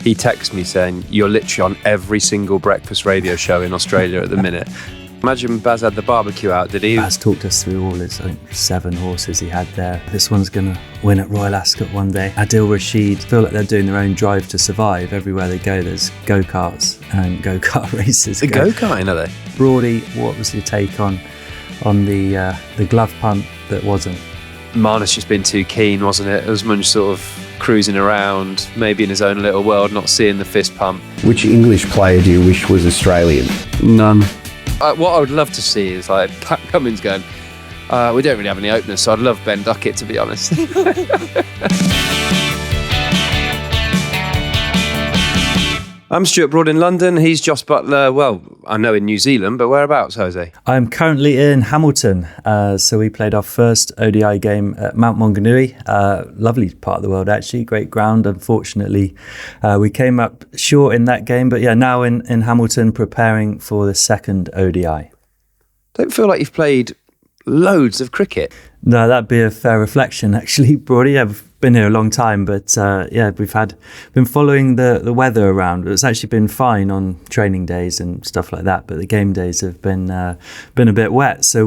he texted me saying, "You're literally on every single breakfast radio show in Australia at the minute." Imagine Baz had the barbecue out, did he? Baz talked us through all his 7 horses he had there. This one's going to win at Royal Ascot one day. Adil Rashid, feel like they're doing their own drive to survive. Everywhere they go, there's go-karts and go-kart races. The go-karting, are they? Broady, what was your take on the glove punt that wasn't? Marnus just been too keen, wasn't it? Usman sort of cruising around, maybe in his own little world, not seeing the fist pump. Which English player do you wish was Australian? None. What I would love to see is like Pat Cummins going, we don't really have any openers, so I'd love Ben Duckett, to be honest. I'm Stuart Broad in London. He's Jos Buttler. Well, I know in New Zealand, but whereabouts, Jose? I'm currently in Hamilton. So we played our first ODI game at Mount Maunganui. Lovely part of the world, actually. Great ground. Unfortunately, we came up short in that game. But yeah, now in Hamilton, preparing for the second ODI. Don't feel like you've played loads of cricket. No, that'd be a fair reflection, actually, Broady. I've been here a long time, but we've been following the weather around. It's actually been fine on training days and stuff like that, but the game days have been a bit wet. So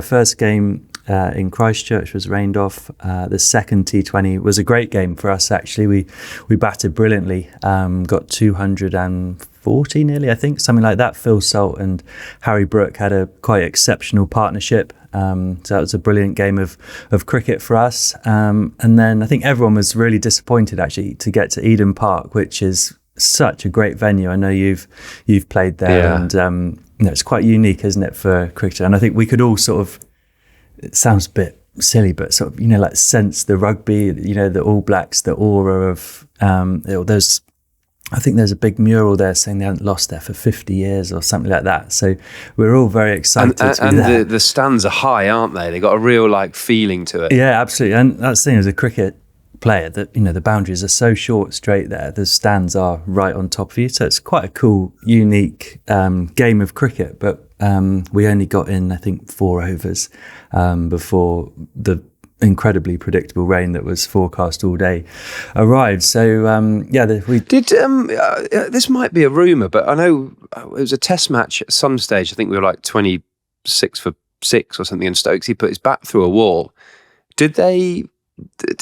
first game in Christchurch was rained off. The second T20 was a great game for us, actually. We batted brilliantly, got 240 nearly, I think, something like that. Phil Salt and Harry Brook had a quite exceptional partnership. So that was a brilliant game of cricket for us. And then I think everyone was really disappointed, actually, to get to Eden Park, which is such a great venue. I know you've played there, and it's quite unique, isn't it, for cricket? And I think we could all sort of, it sounds a bit silly, but sort of, like sense the rugby, the All Blacks, the aura of, I think there's a big mural there saying they haven't lost there for 50 years or something like that. So we're all very excited to be there. And the stands are high, aren't they? They've got a real feeling to it. Yeah, absolutely. And that's the thing, as a cricket player, that the boundaries are so short straight there. The stands are right on top of you. So it's quite a cool, unique game of cricket. But we only got in, I think, 4 overs before the incredibly predictable rain that was forecast all day arrived. So we did. This might be a rumour, but I know it was a test match at some stage. I think we were like 26 for 6 or something, and Stokes, he put his bat through a wall. Did they?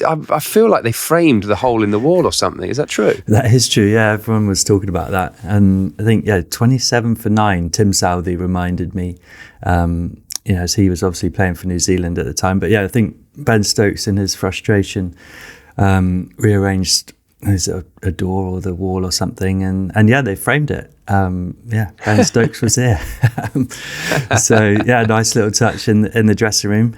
I feel like they framed the hole in the wall or something. Is that true? That is true. Yeah, everyone was talking about that, and I think 27 for 9. Tim Southey reminded me. As he was obviously playing for New Zealand at the time. But I think Ben Stokes, in his frustration, rearranged a door or the wall or something, and they framed it. Ben Stokes was here. Nice little touch in the dressing room.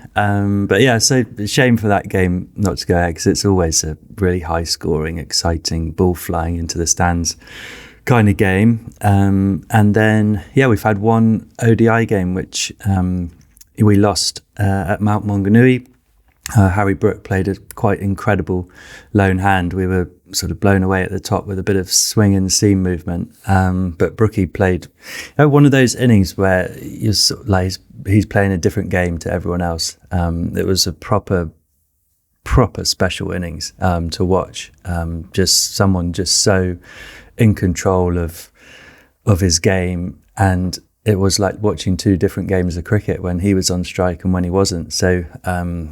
So shame for that game not to go ahead, because it's always a really high scoring, exciting, ball flying into the stands kind of game. And then we've had one ODI game which we lost at Mount Maunganui. Harry Brook played a quite incredible lone hand. We were sort of blown away at the top with a bit of swing and seam movement. But Brookie played one of those innings where he's playing a different game to everyone else. It was a proper special innings to watch. Just someone just so in control of his game, and it was like watching 2 different games of cricket, when he was on strike and when he wasn't. So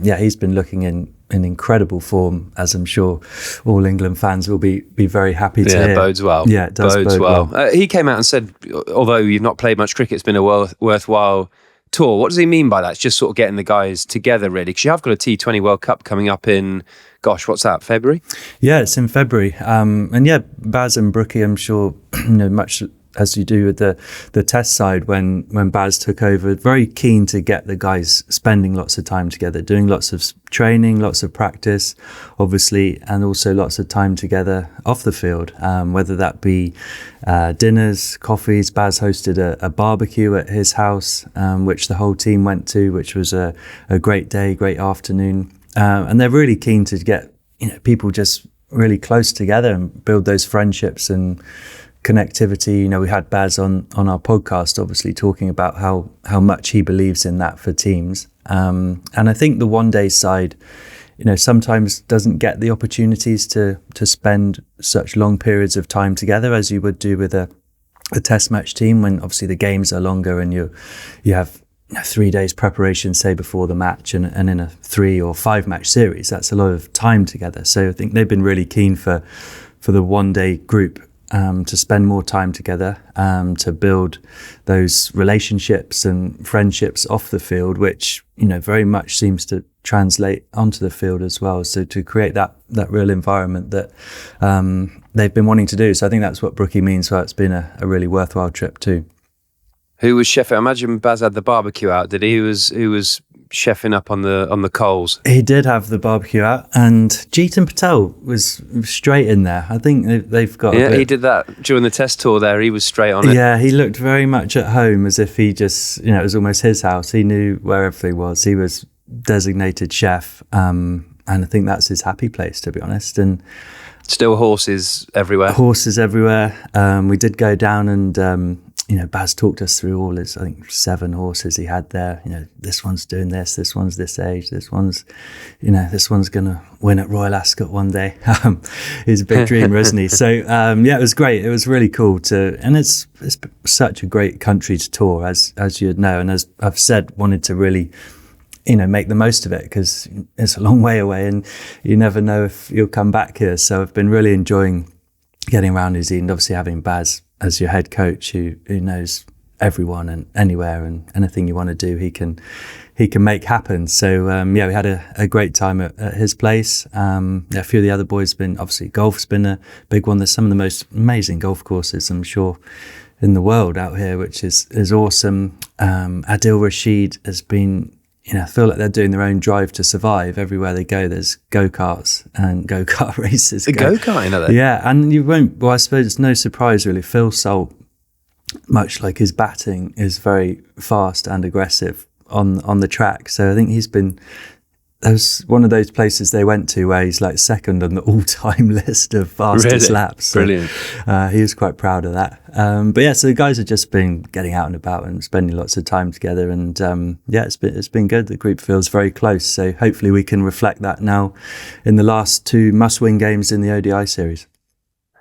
he's been looking in incredible form, as I'm sure all England fans will be very happy to hear. Yeah, bodes well. Yeah, it does bode well. He came out and said, although you've not played much cricket, it's been a worthwhile tour. What does he mean by that? It's just sort of getting the guys together, really, because you have got a T20 World Cup coming up in, what's that, February? Yeah, it's in February. Baz and Brookie, I'm sure, much as you do with the test side, when Baz took over, very keen to get the guys spending lots of time together, doing lots of training, lots of practice, obviously, and also lots of time together off the field, whether that be dinners, coffees. Baz hosted a barbecue at his house, which the whole team went to, which was a great day, great afternoon. And they're really keen to get people just really close together and build those friendships and connectivity. We had Baz on our podcast, obviously, talking about how much he believes in that for teams. And I think the one day side sometimes doesn't get the opportunities to spend such long periods of time together as you would do with a test match team, when obviously the games are longer and you have 3 days preparation, say, before the match, and in a 3 or 5 match series, that's a lot of time together. So I think they've been really keen for the one day group to spend more time together, to build those relationships and friendships off the field, which very much seems to translate onto the field as well. So to create that real environment that they've been wanting to do. So I think that's what Brookie means. So it's been a really worthwhile trip too. Who was chefing? I imagine Baz had the barbecue out, did he? Who was chefing up on the coals? He did have the barbecue out, and Jeetan Patel was straight in there. I think they've got. Yeah, he did that during the test tour there. He was straight on it. Yeah, he looked very much at home, as if he just, it was almost his house. He knew where everything was. He was designated chef, and I think that's his happy place, to be honest. And still horses everywhere. We did go down and. Baz talked us through all his, I think, 7 horses he had there. This one's doing this one's this age, this one's going to win at Royal Ascot one day. He's a big dreamer, isn't he? So, it was great. It was really cool and it's such a great country to tour, as you'd know. And as I've said, wanted to really, make the most of it, because it's a long way away and you never know if you'll come back here. So I've been really enjoying getting around New Zealand, obviously having Baz as your head coach, who knows everyone and anywhere, and anything you want to do, he can make happen. So we had a great time at his place. A few of the other boys obviously golf's been a big one. There's some of the most amazing golf courses, I'm sure, in the world out here, which is awesome. Adil Rashid has been, I feel like they're doing their own Drive to Survive. Everywhere they go, there's go-karts and go-kart races. Go-karting, are they? Yeah, and you won't, I suppose it's no surprise really. Phil Salt, much like his batting, is very fast and aggressive on the track. So I think that was one of those places they went to where he's like second on the all-time list of fastest laps. So, brilliant. He was quite proud of that. So the guys have just been getting out and about and spending lots of time together, and it's been good. The group feels very close, so hopefully we can reflect that now in the last 2 must-win games in the ODI series.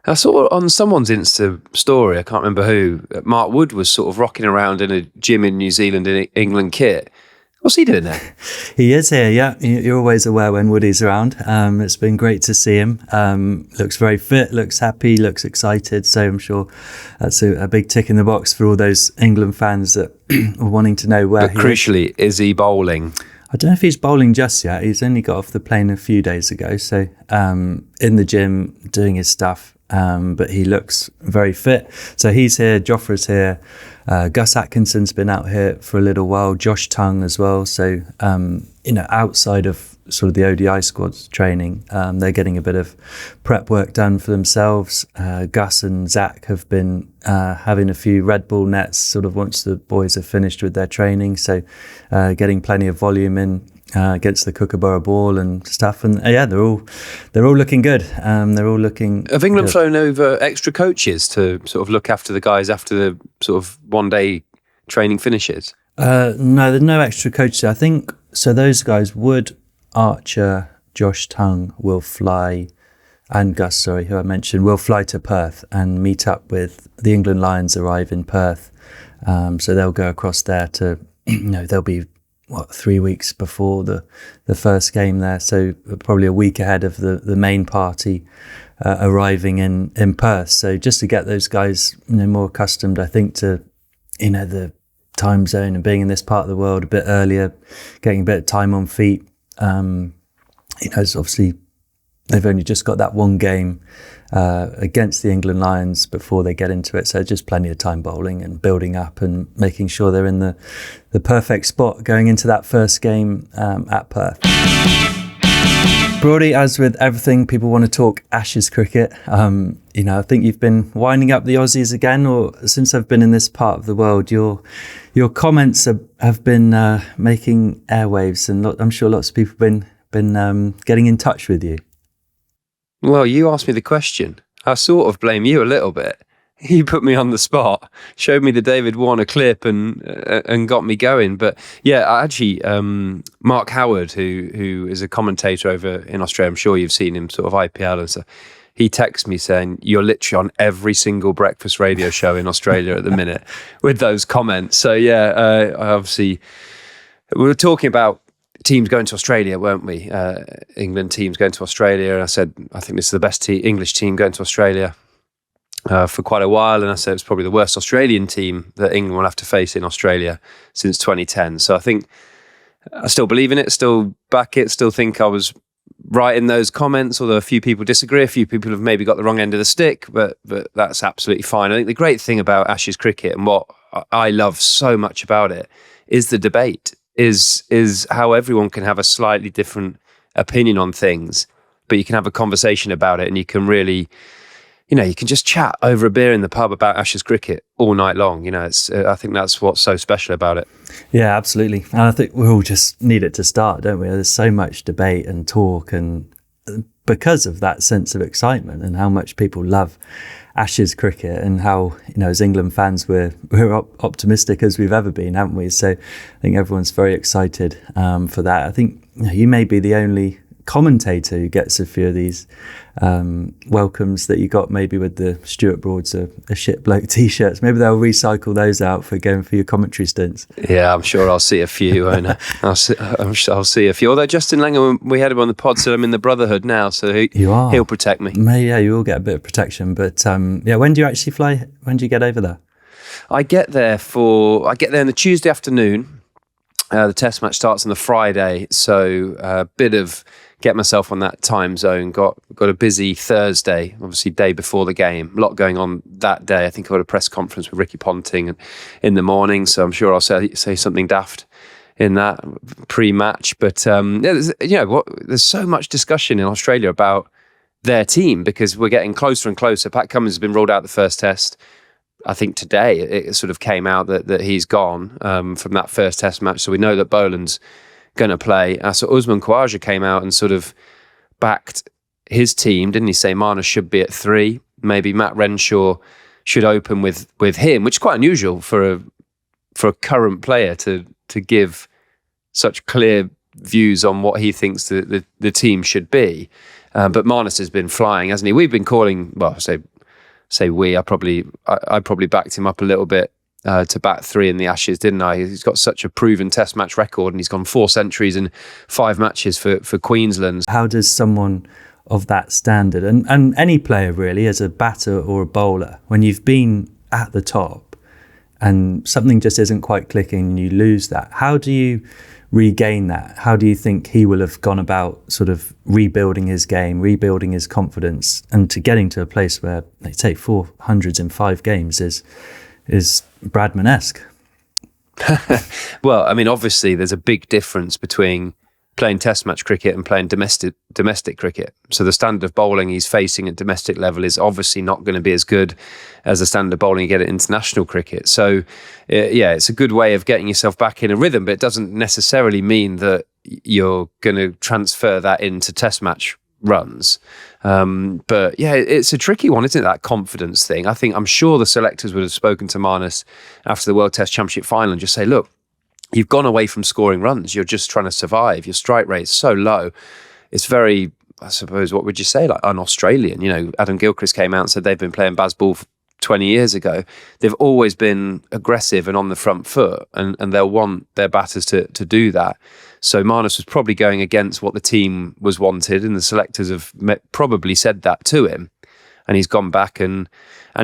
I saw on someone's Insta story, I can't remember who, Mark Wood was sort of rocking around in a gym in New Zealand in England kit. What's he doing there? He is here, yeah. You're always aware when Woody's around. It's been great to see him. Looks very fit, looks happy, looks excited. So I'm sure that's a big tick in the box for all those England fans that are wanting to know where he is. But crucially, is he bowling? I don't know if he's bowling just yet. He's only got off the plane a few days ago. So in the gym, doing his stuff. But he looks very fit. So he's here, Joffre's here. Gus Atkinson's been out here for a little while, Josh Tongue as well. So, outside of sort of the ODI squad's training, they're getting a bit of prep work done for themselves. Gus and Zach have been having a few Red Bull nets sort of once the boys have finished with their training. So getting plenty of volume in against the Kookaburra ball and stuff, and they're all looking good. They're all looking. Have England good. flown over extra coaches to sort of look after the guys after the sort of one day training finishes? No, there's no extra coaches. I think so. Those guys, Wood, Archer, Josh Tongue, will fly, and Gus, who I mentioned, will fly to Perth and meet up with the England Lions. Arrive in Perth, so they'll go across there to, they'll be 3 weeks before the first game there, so probably a week ahead of the main party arriving in Perth. So just to get those guys more accustomed, I think, to the time zone and being in this part of the world a bit earlier, getting a bit of time on feet. It's obviously they've only just got that one game against the England Lions before they get into it, so just plenty of time bowling and building up and making sure they're in the perfect spot going into that first game at Perth. Broady, as with everything, people want to talk Ashes cricket. I think you've been winding up the Aussies again, or since I've been in this part of the world, your comments have been making airwaves, and I'm sure lots of people have been getting in touch with you. Well, you asked me the question. I sort of blame you a little bit. he put me on the spot, showed me the David Warner clip and got me going. But yeah, actually, Mark Howard, who is a commentator over in Australia, I'm sure you've seen him, sort of IPL and stuff. He texts me saying, "You're literally on every single breakfast radio show in Australia at the minute," with those comments. So yeah, obviously, we were talking about teams going to Australia, weren't we? England teams going to Australia. And I said, I think this is the best English team going to Australia for quite a while. And I said it's probably the worst Australian team that England will have to face in Australia since 2010. So I think I still believe in it, still back it, still think I was right in those comments, although a few people disagree. A few people have maybe got the wrong end of the stick, but that's absolutely fine. I think the great thing about Ashes cricket and what I love so much about it is the debate. Is how everyone can have a slightly different opinion on things, but you can have a conversation about it and you can really, you can just chat over a beer in the pub about Ashes cricket all night long. I think that's what's so special about it. Yeah, absolutely. And I think we all just need it to start, don't we? There's so much debate and talk, and because of that sense of excitement and how much people love Ashes cricket, and how, as England fans, we're optimistic as we've ever been, haven't we? So I think everyone's very excited for that. I think you may be the only commentator who gets a few of these welcomes that you got, maybe with the Stuart Broad's a shit bloke t-shirts. Maybe they'll recycle those out for going for your commentary stints. Yeah, I'm sure I'll see a few. I'll see a few. Although Justin Langer, we had him on the pod, said I'm in the Brotherhood now, so he'll protect me. Yeah, you will get a bit of protection. But when do you actually fly? When do you get over there? I get there on the Tuesday afternoon. The test match starts on the Friday, so a bit of get myself on that time zone. Got a busy Thursday, obviously day before the game. A lot going on that day. I think I got a press conference with Ricky Ponting in the morning, so I'm sure I'll say something daft in that pre-match. But there's so much discussion in Australia about their team because we're getting closer and closer. Pat Cummins has been ruled out the first test. I think today it sort of came out that he's gone from that first test match. So we know that Boland's going to play. So Usman Khawaja came out and sort of backed his team, didn't he? Say Marnus should be at 3. Maybe Matt Renshaw should open with him, which is quite unusual for a current player to give such clear views on what he thinks the team should be. But Marnus has been flying, hasn't he? We've been calling, say we, I probably backed him up a little bit to bat 3 in the Ashes, didn't I? He's got such a proven test match record and he's gone 4 centuries in 5 matches for Queensland. How does someone of that standard, and any player really, as a batter or a bowler, when you've been at the top and something just isn't quite clicking and you lose that, how do you regain that? How do you think he will have gone about sort of rebuilding his game, rebuilding his confidence, and to getting to a place where they take 400s in 5 games is Bradman-esque? Well, I mean, obviously there's a big difference between playing test match cricket and playing domestic cricket. So the standard of bowling he's facing at domestic level is obviously not going to be as good as the standard of bowling you get at international cricket. So it's a good way of getting yourself back in a rhythm, but it doesn't necessarily mean that you're going to transfer that into test match runs. But yeah, it's a tricky one, isn't it? That confidence thing. I'm sure the selectors would have spoken to Marnus after the World Test Championship final and just say, look, you've gone away from scoring runs. You're just trying to survive. Your strike rate is so low. It's very, I suppose, what would you say, like un-Australian. Adam Gilchrist came out and said they've been playing Bazball 20 years ago. They've always been aggressive and on the front foot, and they'll want their batters to do that. So Marnus was probably going against what the team was wanted, and the selectors have probably said that to him. And he's gone back and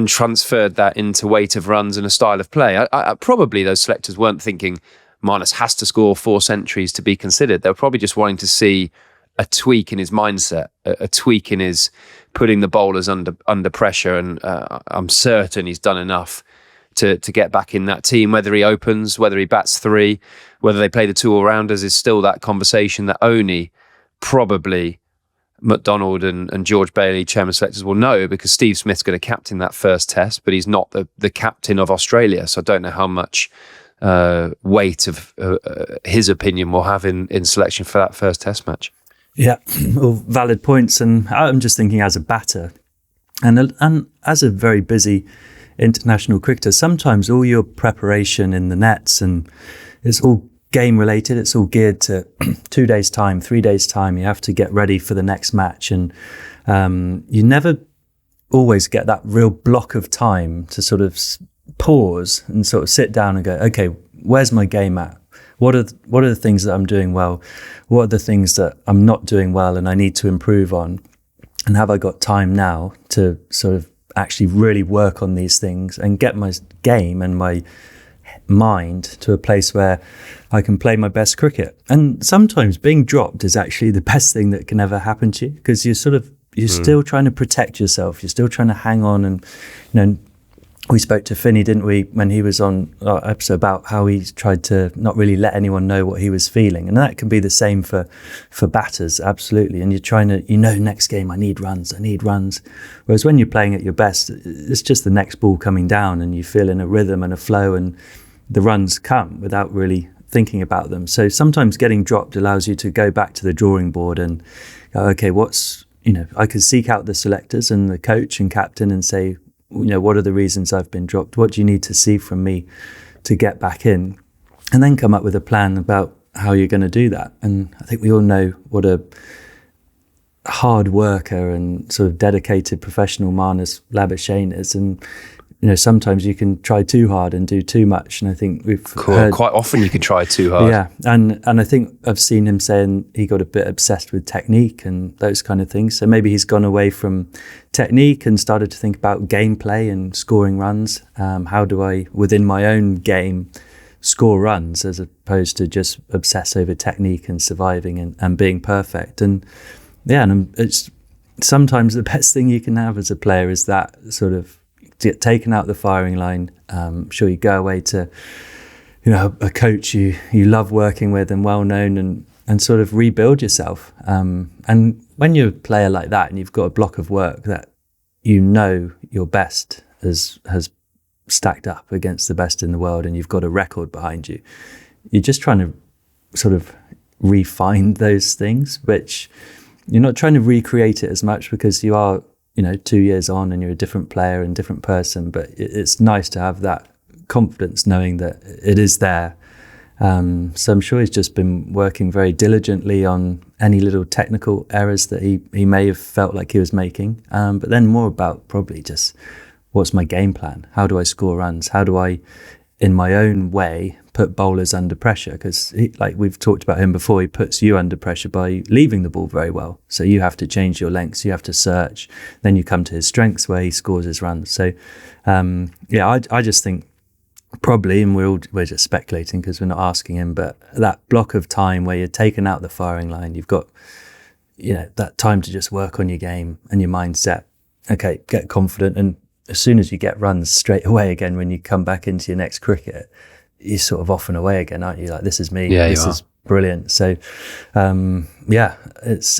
transferred that into weight of runs and a style of play. I probably those selectors weren't thinking Marnus has to score 4 centuries to be considered. They were probably just wanting to see a tweak in his mindset, a tweak in his putting the bowlers under pressure. And I'm certain he's done enough to get back in that team. Whether he opens, whether he bats 3, whether they play the 2 all-rounders is still that conversation that only probably McDonald and George Bailey, chairman selectors, will know, because Steve Smith's going to captain that first test, but he's not the captain of Australia. So I don't know how much weight of his opinion will have in selection for that first test match. Yeah, all valid points. And I'm just thinking as a batter and as a very busy international cricketer, sometimes all your preparation in the nets, and it's all game related, it's all geared to 2 days time, 3 days time, you have to get ready for the next match, and you never always get that real block of time to sort of pause and sort of sit down and go, okay, where's my game at? What are the things that I'm doing well? What are the things that I'm not doing well and I need to improve on? And have I got time now to sort of actually really work on these things and get my game and my mind to a place where I can play my best cricket? And sometimes being dropped is actually the best thing that can ever happen to you, because you're still trying to protect yourself. You're still trying to hang on. And, we spoke to Finney, didn't we, when he was on our episode, about how he tried to not really let anyone know what he was feeling. And that can be the same for batters, absolutely. And you're trying to, next game, I need runs. Whereas when you're playing at your best, it's just the next ball coming down and you feel in a rhythm and a flow, and the runs come without really thinking about them. So sometimes getting dropped allows you to go back to the drawing board and go, okay, I could seek out the selectors and the coach and captain and say, what are the reasons I've been dropped? What do you need to see from me to get back in? And then come up with a plan about how you're going to do that. And I think we all know what a hard worker and sort of dedicated professional Marnus Labuschagne is. And, sometimes you can try too hard and do too much. And I think we've heard, quite often you can try too hard. Yeah. And I think I've seen him saying he got a bit obsessed with technique and those kind of things. So maybe he's gone away from technique and started to think about gameplay and scoring runs. How do I, within my own game, score runs, as opposed to just obsess over technique and surviving and being perfect? And it's sometimes the best thing you can have as a player is that sort of get taken out the firing line. Sure, you go away to a coach you love working with and well known, and sort of rebuild yourself. And when you're a player like that and you've got a block of work that your best has stacked up against the best in the world, and you've got a record behind you, you're just trying to sort of refine those things, which you're not trying to recreate it as much, because you are 2 years on and you're a different player and different person. But it's nice to have that confidence knowing that it is there. So I'm sure he's just been working very diligently on any little technical errors that he may have felt like he was making. But then more about probably just, what's my game plan? How do I score runs? How do I, in my own way, put bowlers under pressure? Because like we've talked about him before, he puts you under pressure by leaving the ball very well. So you have to change your lengths, you have to search. Then you come to his strengths where he scores his runs. So I just think probably, and we're just speculating because we're not asking him, but that block of time where you're taken out the firing line, you've got that time to just work on your game and your mindset. Okay, get confident, and as soon as you get runs straight away again, when you come back into your next cricket, you're sort of off and away again, aren't you? Like, this is me. Yeah, this is brilliant. So, it's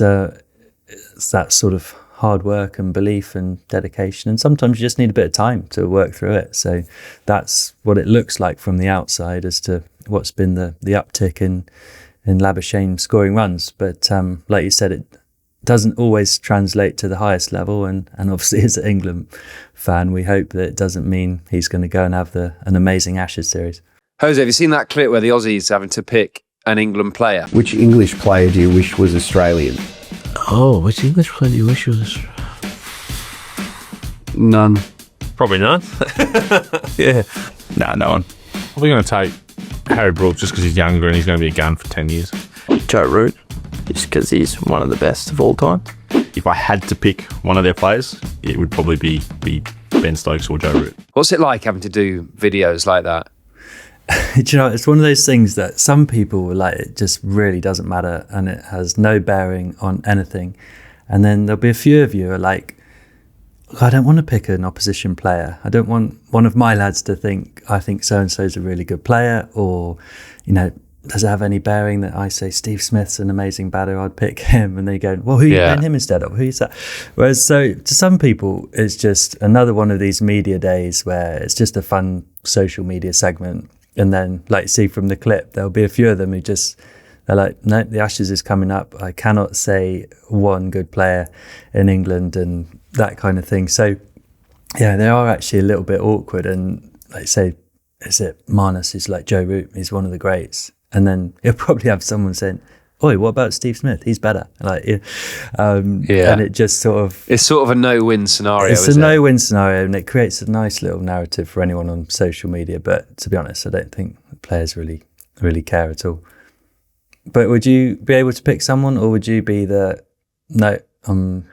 that sort of hard work and belief and dedication. And sometimes you just need a bit of time to work through it. So that's what it looks like from the outside as to what's been the uptick in Labuschagne scoring runs. But like you said, it doesn't always translate to the highest level. And obviously as an England fan, we hope that it doesn't mean he's going to go and have an amazing Ashes series. Jose, have you seen that clip where the Aussies having to pick an England player? Which English player do you wish was Australian? Oh, which English player do you wish was? None. Probably none. Yeah. Nah, no one. Probably going to take Harry Brooks just because he's younger and he's going to be a gun for 10 years. Joe Root, just because he's one of the best of all time. If I had to pick one of their players, it would probably be Ben Stokes or Joe Root. What's it like having to do videos like that? It's one of those things that some people were like, it just really doesn't matter and it has no bearing on anything. And then there'll be a few of you who are like, I don't want to pick an opposition player. I don't want one of my lads to think, I think so-and-so is a really good player, or, does it have any bearing that I say Steve Smith's an amazing batter, I'd pick him? And they go, well, who are you playing him instead of? Who's that? Whereas, so to some people, it's just another one of these media days where it's just a fun social media segment. And then, like, see from the clip, there'll be a few of them who they're like, no, the Ashes is coming up. I cannot say one good player in England and that kind of thing. So Yeah, they are actually a little bit awkward. And like say, is it Marnus who's like Joe Root? He's one of the greats. And then he'll probably have someone saying, "Oi, what about Steve Smith? He's better." Like, and it just sort of... It's sort of a no-win scenario, It's a no-win scenario, and it creates a nice little narrative for anyone on social media. But to be honest, I don't think the players really care at all. But would you be able to pick someone, or would you be I'm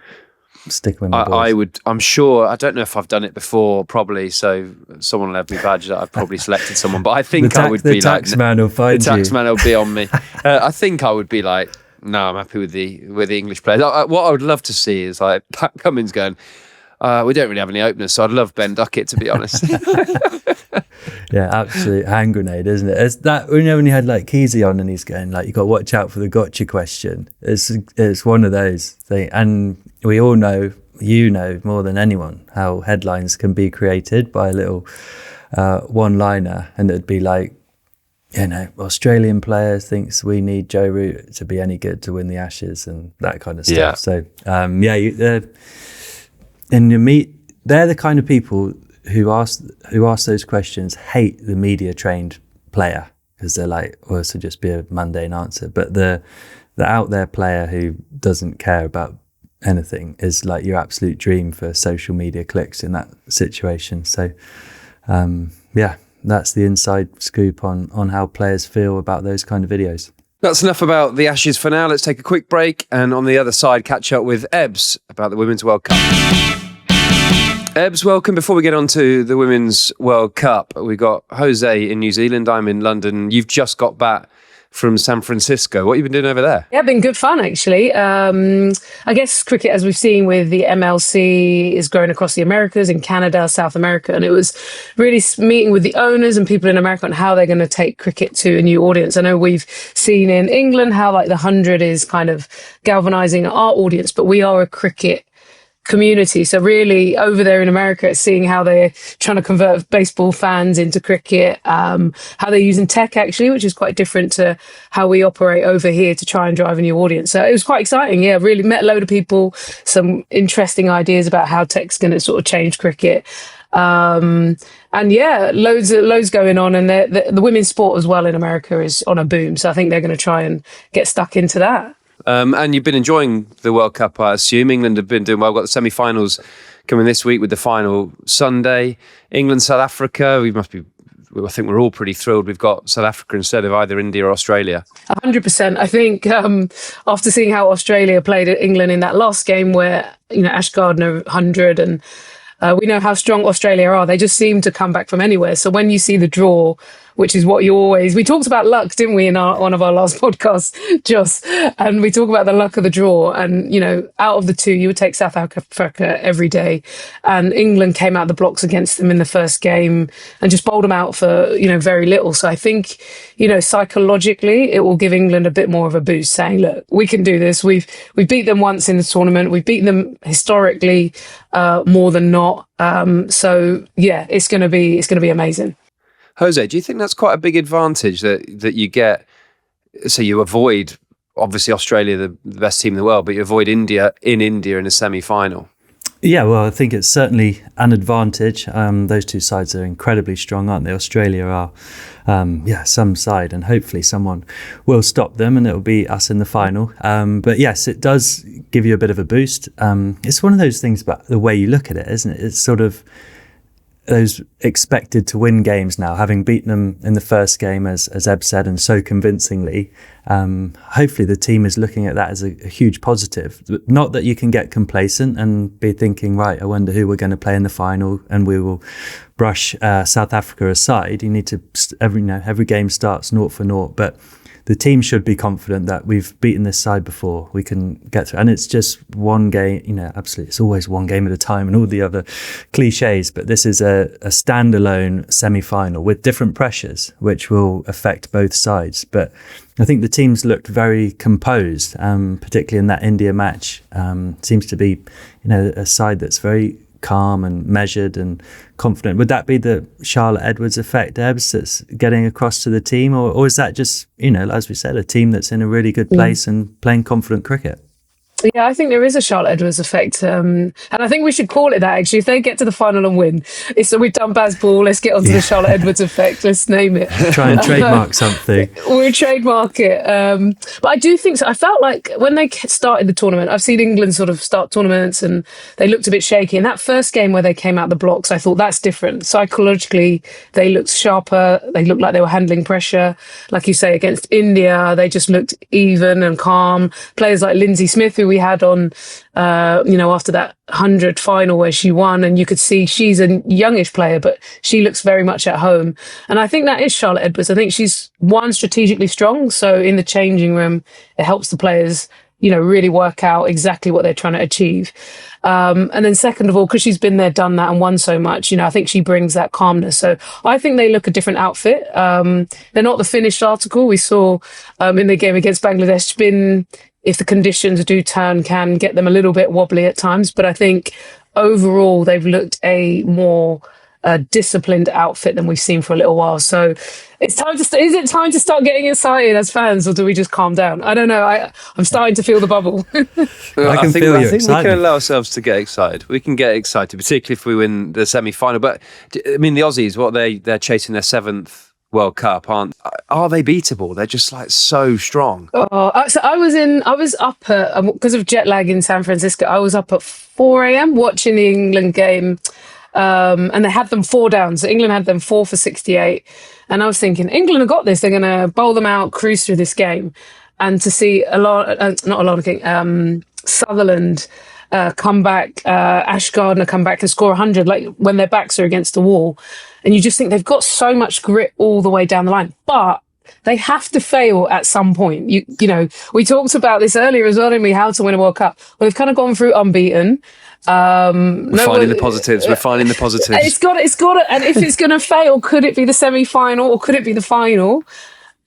sticking with my boys? I would. I'm sure. I don't know if I've done it before. Probably. So someone will have me badged that I've probably selected someone. But I think I would be like the taxman will find the taxman will be on me. I think I would be like, no, I'm happy with the English players. What I would love to see is like Pat Cummins going, we don't really have any openers, so I'd love Ben Duckett, to be honest. Yeah, absolute hand grenade, isn't it? It's that, when you had like Kesey on and he's going like, you got to watch out for the gotcha question. It's one of those things, and we all know, you know more than anyone, how headlines can be created by a little one-liner, and it'd be like, Australian player thinks we need Joe Root to be any good to win the Ashes and that kind of stuff. Yeah. So they're the kind of people who ask those questions, hate the media trained player, because they're like, well, this will just be a mundane answer. But the out there player who doesn't care about anything is like your absolute dream for social media clicks in that situation. So that's the inside scoop on how players feel about those kind of videos. That's enough about the Ashes for now. Let's take a quick break, and on the other side, catch up with Ebbs about the Women's World Cup. Ebbs, welcome. Before we get on to the Women's World Cup, we got Jose in New Zealand. I'm in London. You've just got back from San Francisco. What have you been doing over there? Yeah, been good fun, actually. I guess cricket, as we've seen with the MLC, is growing across the Americas, in Canada, South America. And it was really meeting with the owners and people in America on how they're going to take cricket to a new audience. I know we've seen in England how like the 100 is kind of galvanizing our audience, but we are a cricket community. So really over there in America, it's seeing how they're trying to convert baseball fans into cricket, how they're using tech actually, which is quite different to how we operate over here to try and drive a new audience. So it was quite exciting. Yeah, really met a load of people, some interesting ideas about how tech's going to sort of change cricket. And yeah, loads going on. And the women's sport as well in America is on a boom. So I think they're going to try and get stuck into that. And you've been enjoying the World Cup, I assume. England have been doing well. We've got the semi-finals coming this week with the final Sunday. England, South Africa. I think we're all pretty thrilled we've got South Africa instead of either India or Australia. 100%. I think after seeing how Australia played at England in that last game where, Ash Gardner 100 and we know how strong Australia are. They just seem to come back from anywhere. So when you see the draw, which is what we talked about luck, didn't we, in one of our last podcasts, Jos? And we talk about the luck of the draw. And, out of the two, you would take South Africa every day. And England came out the blocks against them in the first game and just bowled them out for, very little. So I think, psychologically, it will give England a bit more of a boost, saying, look, we can do this. We've beat them once in the tournament. We've beaten them historically more than not. So yeah, it's going to be amazing. Jose, do you think that's quite a big advantage that you get? So you avoid, obviously, Australia, the best team in the world, but you avoid India in a semi-final. Yeah, well, I think it's certainly an advantage. Those two sides are incredibly strong, aren't they? Australia are, some side, and hopefully someone will stop them and it'll be us in the final. But yes, it does give you a bit of a boost. It's one of those things about the way you look at it, isn't it? It's sort of those expected to win games now, having beaten them in the first game, as Eb said, and so convincingly. Hopefully the team is looking at that as a huge positive. Not that you can get complacent and be thinking, right, I wonder who we're going to play in the final and we will brush South Africa aside. You need to, every game starts 0-0, but the team should be confident that we've beaten this side before. We can get through. And it's just one game, absolutely. It's always one game at a time and all the other cliches. But this is a standalone semi-final with different pressures, which will affect both sides. But I think the teams looked very composed, particularly in that India match. Seems to be, a side that's very calm and measured and confident. Would that be the Charlotte Edwards effect, Ebbs, that's getting across to the team? Or is that just, as we said, a team that's in a really good place and playing confident cricket? Yeah, I think there is a Charlotte Edwards effect. And I think we should call it that, actually. If they get to the final and win, it's we've done Baz Ball, let's get onto the Charlotte Edwards effect. Let's name it. Try and trademark something. We'll trademark it. But I do think so. I felt like when they started the tournament, I've seen England sort of start tournaments and they looked a bit shaky. And that first game where they came out the blocks, I thought that's different. Psychologically, they looked sharper. They looked like they were handling pressure. Like you say, against India, they just looked even and calm. Players like Lindsay Smith, who we had on, after that 100 final where she won, and you could see she's a youngish player, but she looks very much at home. And I think that is Charlotte Edwards. I think she's strategically strong. So in the changing room, it helps the players, really work out exactly what they're trying to achieve. And then second of all, because she's been there, done that and won so much, I think she brings that calmness. So I think they look a different outfit. They're not the finished article we saw in the game against Bangladesh. Spin, if the conditions do turn, can get them a little bit wobbly at times. But I think overall, they've looked a more disciplined outfit than we've seen for a little while. So it's time to. Is it time to start getting excited as fans, or do we just calm down? I don't know. I'm starting to feel the bubble. I think we can allow ourselves to get excited. We can get excited, particularly if we win the semi-final. But I mean, the Aussies, they're chasing their 7th World Cup, are they beatable? They're just like so strong. So I was up because of jet lag in San Francisco. I was up at 4 a.m. watching the England game. And they had them 4 down. So England had them 4 for 68. And I was thinking, England have got this. They're going to bowl them out, cruise through this game. And to see Sutherland come back, Ash Gardner come back and score 100, like when their backs are against the wall. And you just think they've got so much grit all the way down the line. But they have to fail at some point. We talked about this earlier as well, didn't we? How to win a World Cup. Well, they've kind of gone through unbeaten. We're finding the positives. It's got to, and if it's going to fail, could it be the semi-final or could it be the final?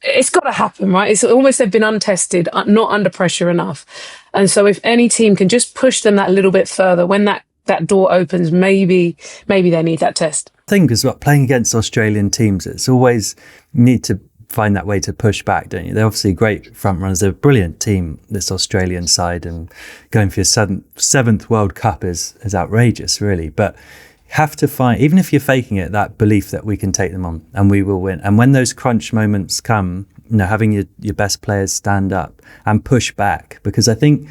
It's got to happen, right? It's almost they've been untested, not under pressure enough. And so if any team can just push them that little bit further, when that door opens, maybe they need that test. I think as well, playing against Australian teams, it's always you need to find that way to push back, don't you? They're obviously great front runners. They're a brilliant team, this Australian side, and going for your seventh World Cup is outrageous, really. But you have to find, even if you're faking it, that belief that we can take them on and we will win. And when those crunch moments come, having your best players stand up and push back, because I think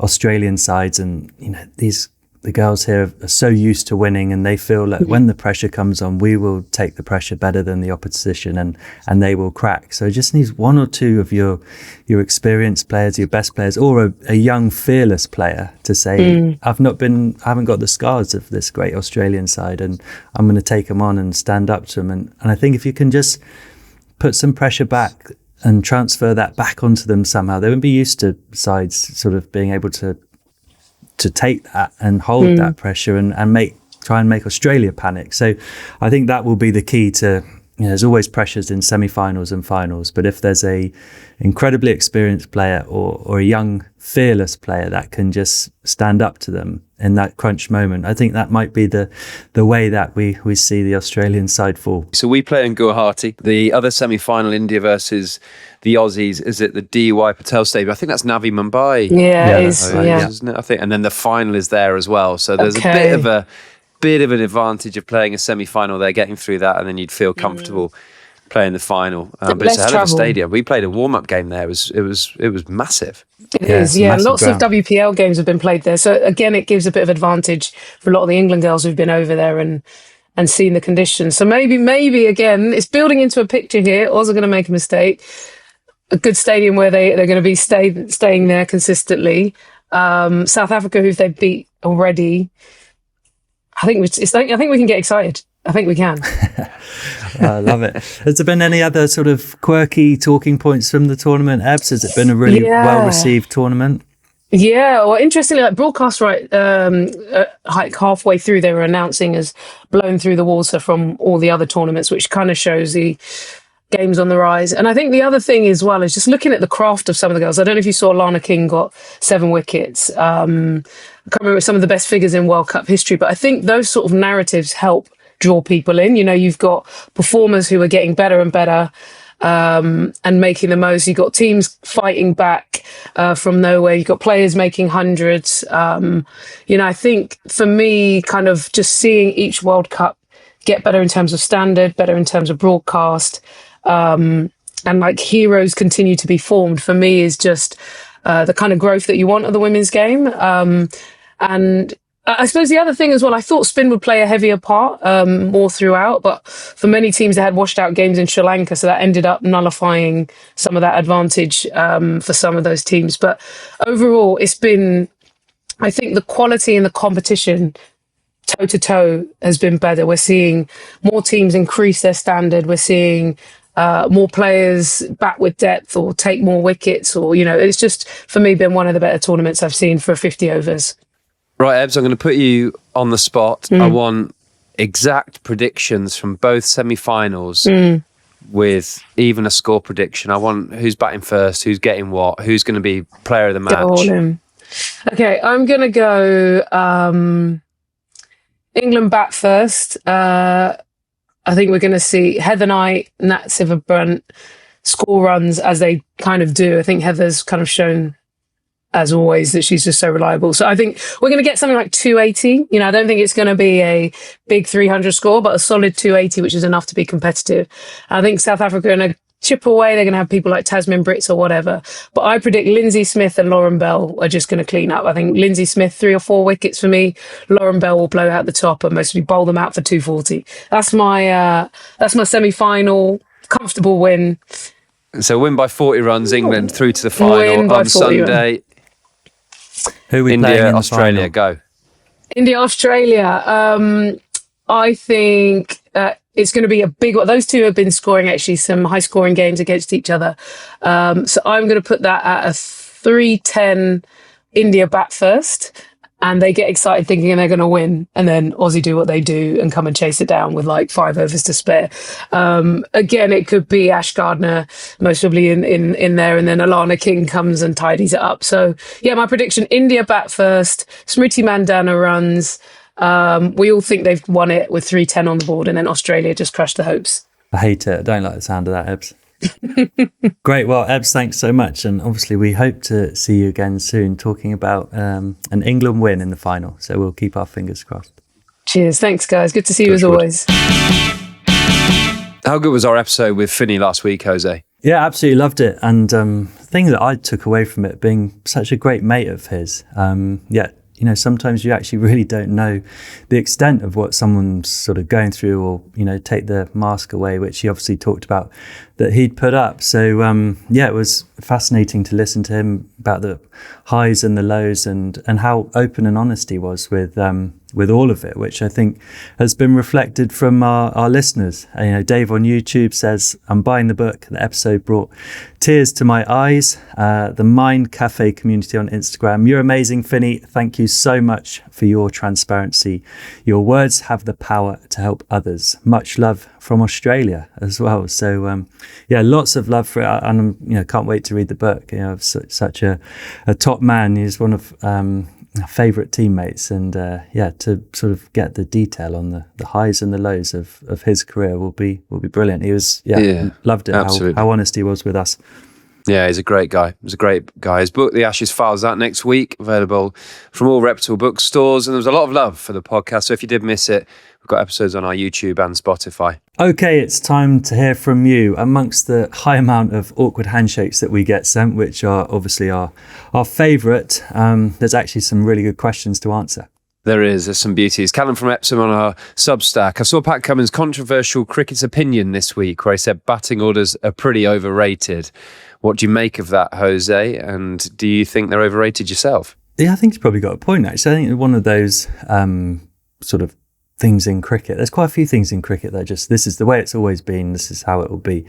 Australian sides and the girls here are so used to winning, and they feel like when the pressure comes on, we will take the pressure better than the opposition, and they will crack. So it just needs one or two of your experienced players, your best players, or a young, fearless player to say, I haven't got the scars of this great Australian side, and I'm going to take them on and stand up to them. And I think if you can just put some pressure back and transfer that back onto them somehow, they won't be used to sides sort of being able to take that and hold that pressure and try and make Australia panic. So I think that will be the key to, there's always pressures in semi-finals and finals, but if there's a incredibly experienced player or a young, fearless player that can just stand up to them in that crunch moment, I think that might be the way that we see the Australian side fall. So we play in Guwahati. The other semi-final, India versus the Aussies, is at the D.Y. Patel Stadium. I think that's Navi Mumbai. Yeah, it is. Isn't it? I think, and then the final is there as well. So there's a bit of an advantage of playing a semi-final there, getting through that, and then you'd feel comfortable playing the final. But it's a hell of a stadium. We played a warm-up game there. It was massive. It is. Lots of WPL games have been played there. So again, it gives a bit of advantage for a lot of the England girls who've been over there and seen the conditions. So maybe again, it's building into a picture here. Oz are going to make a mistake. A good stadium where they're going to be staying there consistently. South Africa, who they've beat already. I think we can get excited. I think we can. I love it. Has there been any other sort of quirky talking points from the tournament, Ebs? Has it been a really well-received tournament? Yeah, well, interestingly, like broadcast like halfway through, they were announcing as blown through the water from all the other tournaments, which kind of shows the games on the rise. And I think the other thing as well is just looking at the craft of some of the girls. I don't know if you saw Lana King got 7 wickets. I can't remember some of the best figures in World Cup history, but I think those sort of narratives help draw people in. You've got performers who are getting better and better. and making the most. You've got teams fighting back from nowhere. You've got players making hundreds. I think for me, kind of just seeing each World Cup get better in terms of standard, better in terms of broadcast, and like heroes continue to be formed, for me is just the kind of growth that you want of the women's game. And I suppose the other thing as well, I thought spin would play a heavier part more throughout, but for many teams they had washed out games in Sri Lanka, so that ended up nullifying some of that advantage for some of those teams. But overall, it's been, I think the quality and the competition toe to toe has been better. We're seeing more teams increase their standard. We're seeing more players back with depth or take more wickets, or, it's just, for me, been one of the better tournaments I've seen for 50 overs. Right, Ebs, I'm going to put you on the spot. I want exact predictions from both semi-finals with even a score prediction. I want who's batting first, who's getting what, who's going to be player of the match. Go all in. Okay, I'm going to go England bat first. I think we're going to see Heather Knight, Nat Sciver-Brunt score runs as they kind of do. I think Heather's kind of shown, as always, that she's just so reliable. So I think we're going to get something like 280. I don't think it's going to be a big 300 score, but a solid 280, which is enough to be competitive. I think South Africa are going to chip away. They're going to have people like Tasmin Brits or whatever. But I predict Lindsay Smith and Lauren Bell are just going to clean up. I think Lindsay Smith, 3 or 4 wickets for me. Lauren Bell will blow out the top and mostly bowl them out for 240. That's my semi-final comfortable win. So win by 40 runs, England through to the final on Sunday. Who are we playing India, in the Australia, final? go. India, Australia. I think it's going to be a big one. Those two have been scoring actually some high scoring games against each other. So I'm going to put that at a 3-10 India bat first. And they get excited thinking they're going to win. And then Aussie do what they do and come and chase it down with like 5 overs to spare. Again, it could be Ash Gardner, most probably in there. And then Alana King comes and tidies it up. So yeah, my prediction, India bat first, Smriti Mandana runs. We all think they've won it with 3-10 on the board, and then Australia just crushed the hopes. I hate it. I don't like the sound of that, Ebs. Great. Well, Ebs, thanks so much. And obviously we hope to see you again soon talking about an England win in the final. So we'll keep our fingers crossed. Cheers. Thanks, guys. Good to see you as always. How good was our episode with Finney last week, Jose? Yeah, absolutely loved it. And the thing that I took away from it, being such a great mate of his, sometimes you actually really don't know the extent of what someone's sort of going through, or, take the mask away, which he obviously talked about that he'd put up. So, it was fascinating to listen to him about the highs and the lows and how open and honest he was with all of it, which I think has been reflected from our listeners. Dave on YouTube says, I'm buying the book. The episode brought tears to my eyes. The Mind Cafe community on Instagram. You're amazing, Finney. Thank you so much for your transparency. Your words have the power to help others. Much love from Australia as well. So, lots of love for it. And, can't wait to read the book. Such a top man. He's one of favourite teammates, and to sort of get the detail on the highs and the lows of his career will be brilliant. He was loved it, how honest he was with us. Yeah, he's a great guy. He was a great guy. His book, The Ashes Files, out next week, available from all reputable bookstores. And there was a lot of love for the podcast. So if you did miss it, we've got episodes on our YouTube and Spotify. Okay, it's time to hear from you. Amongst the high amount of awkward handshakes that we get sent, which are obviously our favourite, there's actually some really good questions to answer. There's some beauties. Callum from Epsom on our Substack. I saw Pat Cummins' controversial cricket opinion this week where he said batting orders are pretty overrated. What do you make of that, Jose? And do you think they're overrated yourself? Yeah, I think he's probably got a point, actually. I think one of those sort of things in cricket, there's quite a few things in cricket that just, this is the way it's always been, this is how it will be.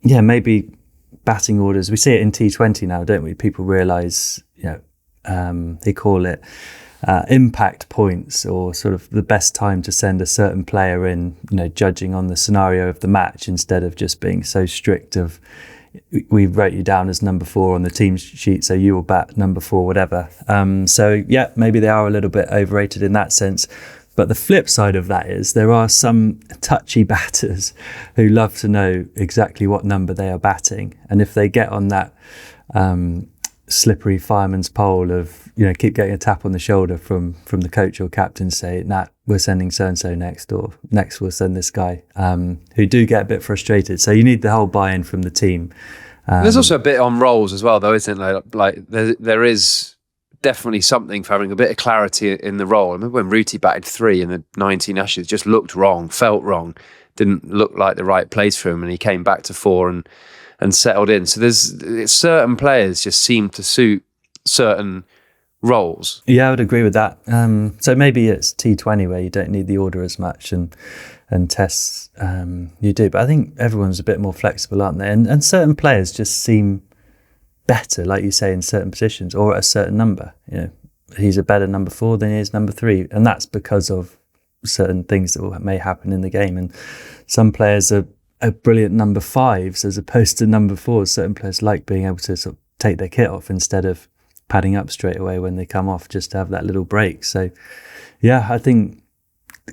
Maybe batting orders, we see it in T20 now, don't we? People realise, they call it impact points, or sort of the best time to send a certain player in, judging on the scenario of the match, instead of just being so strict of, we wrote you down as number 4 on the team sheet, so you will bat number 4, whatever. Maybe they are a little bit overrated in that sense. But the flip side of that is there are some touchy batters who love to know exactly what number they are batting. And if they get on that slippery fireman's pole of, keep getting a tap on the shoulder from the coach or captain, say, nah, we're sending so-and-so next, or next we'll send this guy, who do get a bit frustrated. So you need the whole buy-in from the team. There's also a bit on roles as well, though, isn't there? Like there is definitely something for having a bit of clarity in the role. I remember when Rooty batted 3 in the 19 Ashes, just looked wrong, felt wrong, didn't look like the right place for him, and he came back to 4 and settled in. So there's certain players just seem to suit certain roles. Yeah, I would agree with that. So maybe it's T20 where you don't need the order as much, and tests you do. But I think everyone's a bit more flexible, aren't they? And certain players just seem better, like you say, in certain positions or at a certain number. He's a better number 4 than he is number 3, and that's because of certain things that may happen in the game. And some players are brilliant number 5s as opposed to number 4s. Certain players like being able to sort of take their kit off instead of padding up straight away when they come off, just to have that little break. So yeah, I think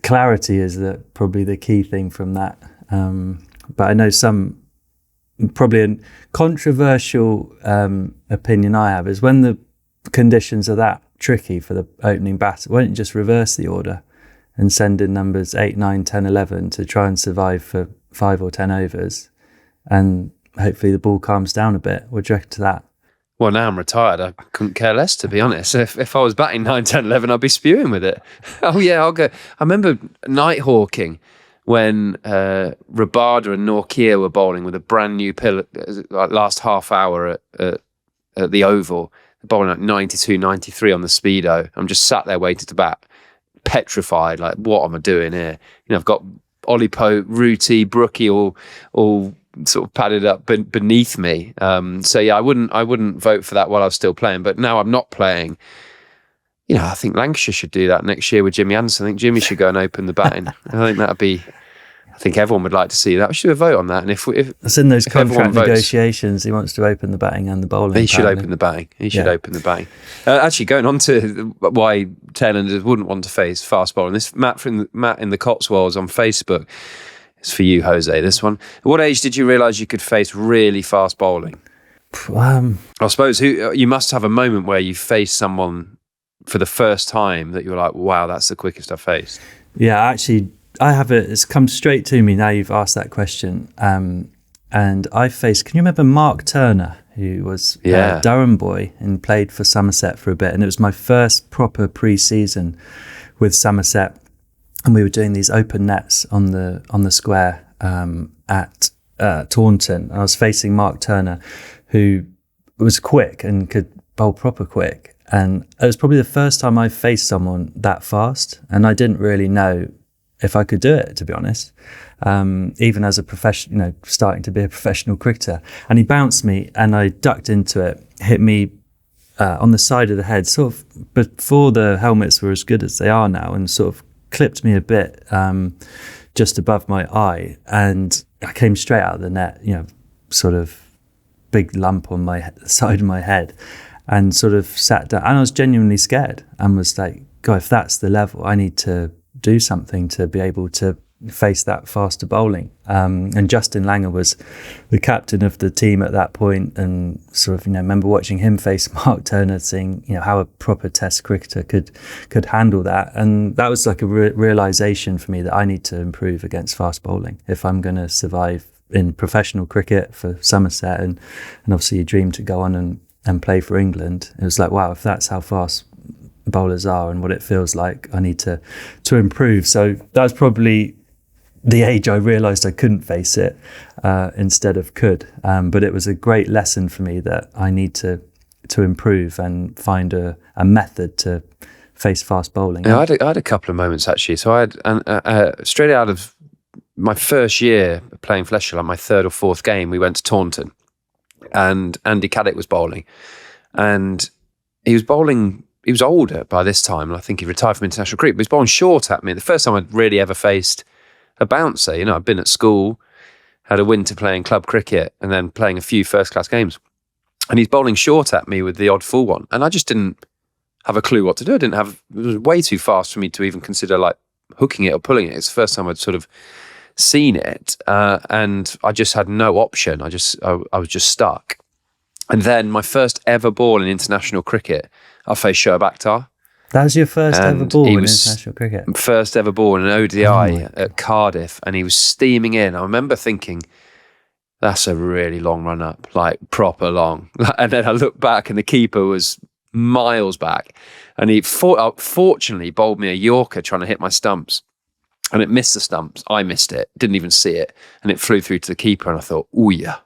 clarity is probably the key thing from that. But I know probably a controversial opinion I have is when the conditions are that tricky for the opening batter, why don't you just reverse the order and send in numbers 8, 9, 10, 11 to try and survive for 5 or 10 overs, and hopefully the ball calms down a bit. What do you reckon to that? Well, now I'm retired, I couldn't care less, to be honest. If I was batting 9, 10, 11, I'd be spewing with it. Oh yeah, I'll go. I remember night hawking when Rabada and Norkia were bowling with a brand new pill, like last half hour at the Oval, bowling like 92, 93 on the Speedo. I'm just sat there waiting to bat, petrified, like, what am I doing here? I've got Ollie Pope, Rooty, Brookie all sort of padded up beneath me. So yeah, I wouldn't vote for that while I was still playing. But now I'm not playing. I think Lancashire should do that next year with Jimmy Anderson. I think Jimmy should go and open the batting. I think everyone would like to see that. We should have a vote on that. And if it's in those contract negotiations, he wants to open the batting and the bowling. He should open the batting. Open the batting. Actually, going on to why Tailenders wouldn't want to face fast bowling. This Matt in the Cotswolds on Facebook. It's for you, Jose. This one. At what age did you realise you could face really fast bowling? I suppose you must have a moment where you faced someone for the first time that you're like, wow, that's the quickest I've faced. Yeah, actually, I have it. It's come straight to me now you've asked that question. And I faced, can you remember Mark Turner, who was a Durham boy and played for Somerset for a bit? And it was my first proper pre-season with Somerset. And we were doing these open nets on the square at Taunton. I was facing Mark Turner, who was quick and could bowl proper quick. And it was probably the first time I faced someone that fast. And I didn't really know if I could do it, to be honest, even as a professional, starting to be a professional cricketer. And he bounced me and I ducked into it, hit me on the side of the head, sort of before the helmets were as good as they are now, and sort of clipped me a bit just above my eye. And I came straight out of the net, sort of big lump on my side of my head, and sort of sat down. And I was genuinely scared and was like, God, if that's the level, I need to do something to be able to face that faster bowling. And Justin Langer was the captain of the team at that point, and sort of, remember watching him face Mark Turner, seeing, how a proper test cricketer could handle that. And that was like a realization for me that I need to improve against fast bowling if I'm going to survive in professional cricket for Somerset, and obviously you dream to go on and play for England. It was like, wow, if that's how fast bowlers are and what it feels like, I need to improve. So that was probably the age I realised I couldn't face it instead of could. But it was a great lesson for me that I need to improve and find a method to face fast bowling. Yeah, I had a couple of moments actually. So I had straight out of my first year playing for Leicestershire, like my 3rd or 4th game, we went to Taunton, and Andy Caddick was bowling, and he was bowling. He was older by this time, and I think he retired from international cricket, but he was bowling short at me. The first time I'd really ever faced a bouncer. I'd been at school, had a winter playing club cricket, and then playing a few first-class games. And he's bowling short at me with the odd full one. And I just didn't have a clue what to do. It was way too fast for me to even consider like hooking it or pulling it. It's the first time I'd sort of seen it, and I just had no option. I was just stuck. And then my first ever ball in international cricket, I faced Shoaib Akhtar. That was your first ever And ball he in was international cricket? First ever ball in an ODI at Cardiff, and he was steaming in. I remember thinking, that's a really long run up, like proper long. And then I looked back and the keeper was miles back, and he fortunately bowled me a Yorker trying to hit my stumps, and it missed the stumps. I missed it, didn't even see it, and it flew through to the keeper, and I thought, ooh yeah,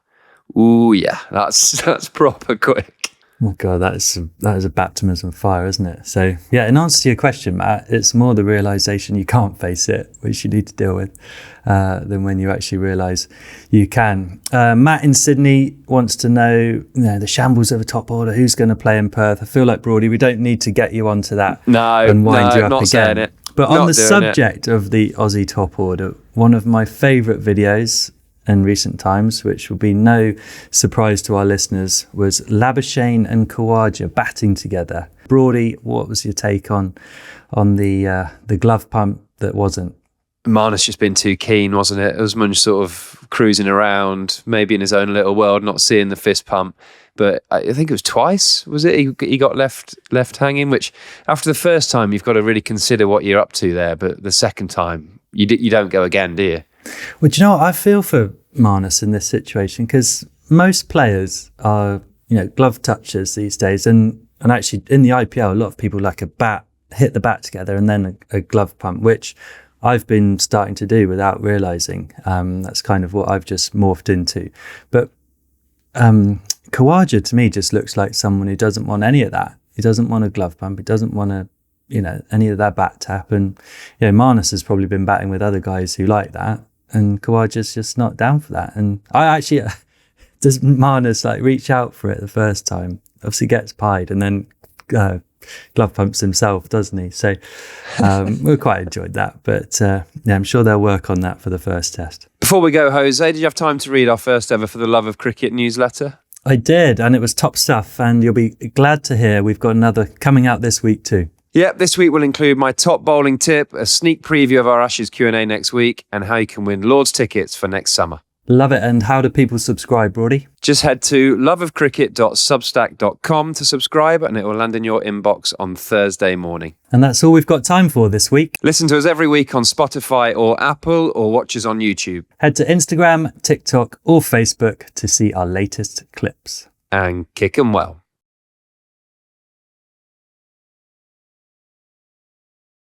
that's proper quick. Oh God, that is a baptism of fire, isn't it? So yeah, in answer to your question, Matt, it's more the realisation you can't face it, which you need to deal with, than when you actually realise you can. Matt in Sydney wants to know, the shambles of a top order, who's going to play in Perth? I feel like, Broady, we don't need to get you onto that and wind you up not again. saying it. But Not on the doing subject of the Aussie top order, one of my favourite videos in recent times, which will be no surprise to our listeners, was Labuschagne and Khawaja batting together. Broady, what was your take on the glove pump that wasn't? Marnus just been too keen, wasn't it? Usman sort of cruising around, maybe in his own little world, not seeing the fist pump. But I think it was twice, was it? He got left hanging, which after the first time, you've got to really consider what you're up to there. But the second time, you don't go again, do you? Well, do you know what? I feel for Marnus in this situation, because most players are, glove touchers these days. And actually in the IPL, a lot of people like a bat, hit the bat together and then a glove pump, which I've been starting to do without realising. That's kind of what I've just morphed into. But Khawaja to me just looks like someone who doesn't want any of that. He doesn't want a glove pump. He doesn't want to, any of that bat tap. And, Marnus has probably been batting with other guys who like that. And Khawaja's just not down for that. And I actually, does Marnus reach out for it the first time? Obviously gets pied and then glove pumps himself, doesn't he? So we quite enjoyed that. But I'm sure they'll work on that for the first test. Before we go, Jose, did you have time to read our first ever For the Love of Cricket newsletter? I did, and it was top stuff. And you'll be glad to hear we've got another coming out this week too. Yep, this week will include my top bowling tip, a sneak preview of our Ashes Q&A next week, and how you can win Lord's tickets for next summer. Love it. And how do people subscribe, Broady? Just head to loveofcricket.substack.com to subscribe, and it will land in your inbox on Thursday morning. And that's all we've got time for this week. Listen to us every week on Spotify or Apple, or watch us on YouTube. Head to Instagram, TikTok or Facebook to see our latest clips. And kick 'em well.